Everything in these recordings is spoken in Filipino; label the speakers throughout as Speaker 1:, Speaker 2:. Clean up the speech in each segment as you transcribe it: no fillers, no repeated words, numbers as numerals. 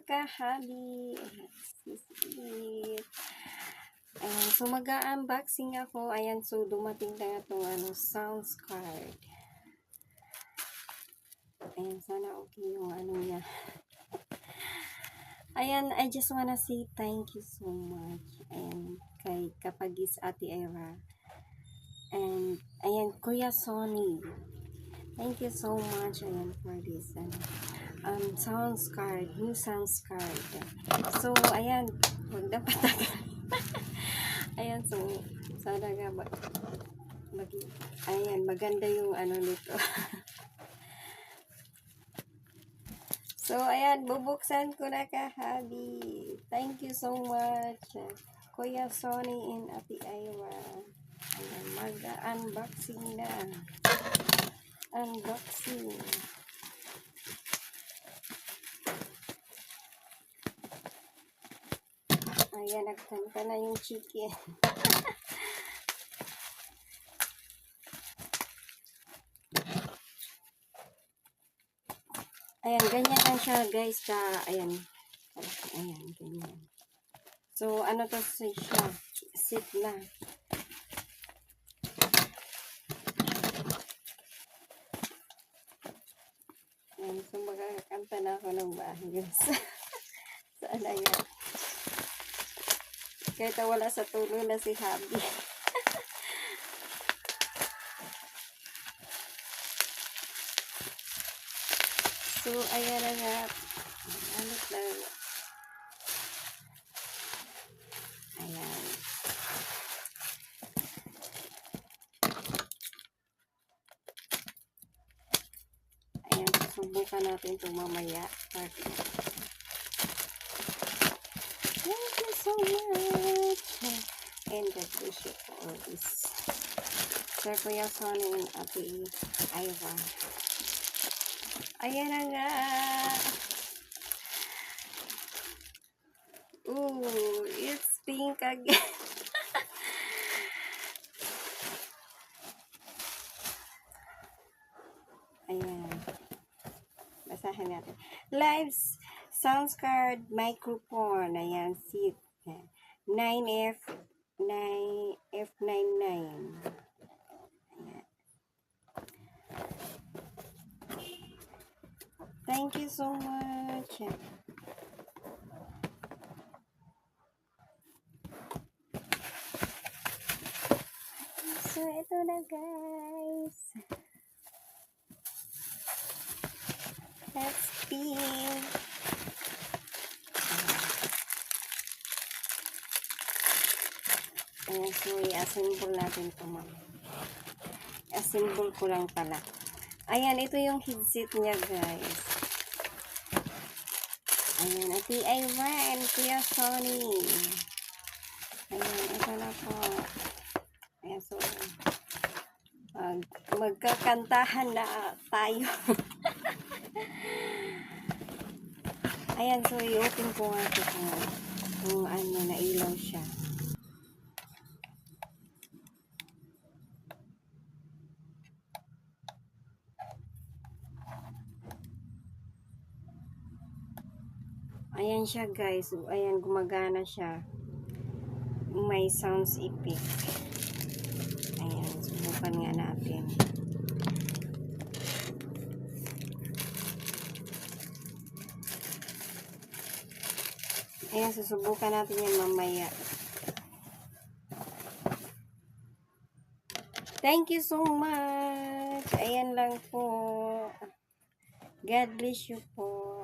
Speaker 1: kahabi. Sisip. Ayan, so mag-unboxing ako. Ayan, so dumating na itong sounds card. Ayan, sana okay yung niya. Ayan, I just wanna say thank you so much. Ayan, kay Kapagis Ate Ira. And, ayan, Kuya Sonny. Thank you so much, ayan, for this, sounds card, new sounds card. So, ayan, huwag na patagal. Ayan, so, sana nga, ayan, maganda yung nito. So, ayan, bubuksan ko na kahabi. Thank you so much, Kuya Sonny and Ate Ira. Ayan, mag-unboxing na. Unboxing. Ayan, nagkanta na yung chicken. Ayan, ganyan lang siya, guys. Ayan. Ayan, ganyan. So, ano to siya? Sit na. Ayan, so magkakanta na ako ng bahay, guys. Saan na yan? Kahit wala sa tulong na si Habi. So, ayan na nga. Ano lang. Ayan. Ayan, susubukan natin ito mamaya. Thank you so much. And God bless you for all this. Sir Kuya Sonny and Ate Ira. Ayan na nga. Ooh, it's pink again. Ayan. Basahin natin. Live sounds card microphone. Ayan, seat. 9F99. Ayan. Thank you so much. So, ito na, guys. Let's spin. Ayan, so i-assemble natin ito, ma'am. Assemble ko lang pala. Ayan, ito yung headset niya, guys. Ayan, Ate Ira and Kuya Sonny. Ayan, ito na po. Ayan, so magkakantahan na tayo. Ayan, so i-open ko nga ito kung nailaw siya. Ayan siya, guys. Ayan, gumagana siya. May sounds effect. Ayan, subukan nga natin. Ayan, susubukan natin yan mamaya. Thank you so much. Ayan lang po. God bless you po.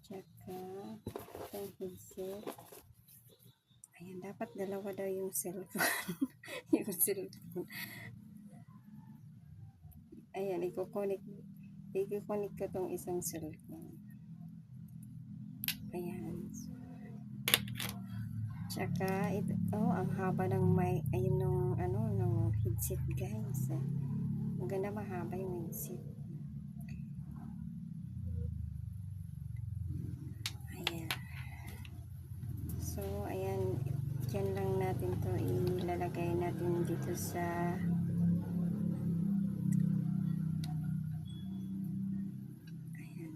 Speaker 1: Tsaka, itong headset. Ayan, dapat dalawa daw yung cellphone. Yung cellphone. Ayan, i-connect ko tong isang cellphone. Ayan. Tsaka, ang haba ng mic, ayun ng headset, guys. Maganda, mahaba yung headset. Ayan. So, ayan. Diyan lang natin to ilalagay natin dito sa ayan,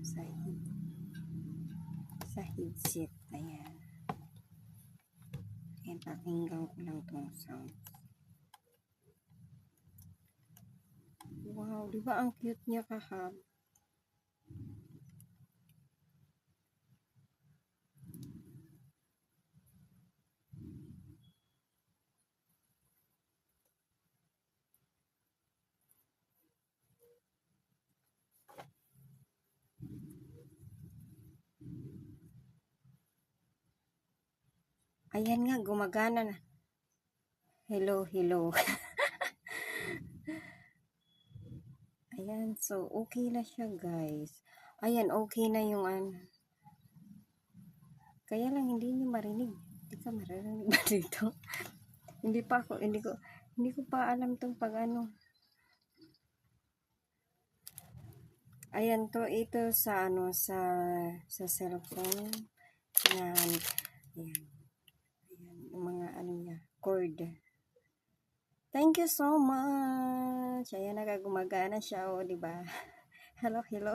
Speaker 1: sa headset. Ayan. Ayan, pakinggan ko lang tong sound. Wow, di ba ang cute niya, kahab? Ayan nga, gumagana na. Hello, hello. Ayan, so okay na siya, guys. Ayan, okay na yung kaya lang hindi niyo marinig. Hindi ka maririnig ba dito? Hindi ko pa alam tong pag ano. Ayan to, ito sa sa cellphone. Yan. Ayan. Ayan, yung mga ano niya, cord. Thank you so much. Ayan, nagagumagana siya, oh, di ba? Hello, hello.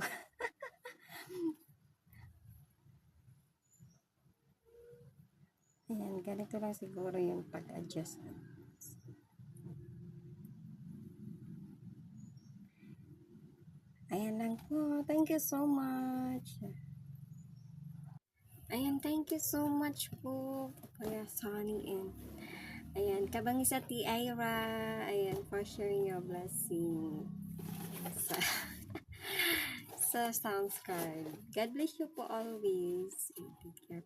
Speaker 1: Ayan, ganito lang siguro yung pag-adjust. Ayan lang po. Thank you so much. Ayan, thank you so much po. Kaya Sunny and ayan, kabangis at Ira. Ayan, for sharing your blessing sa sa sounds card. God bless you po always. Take care.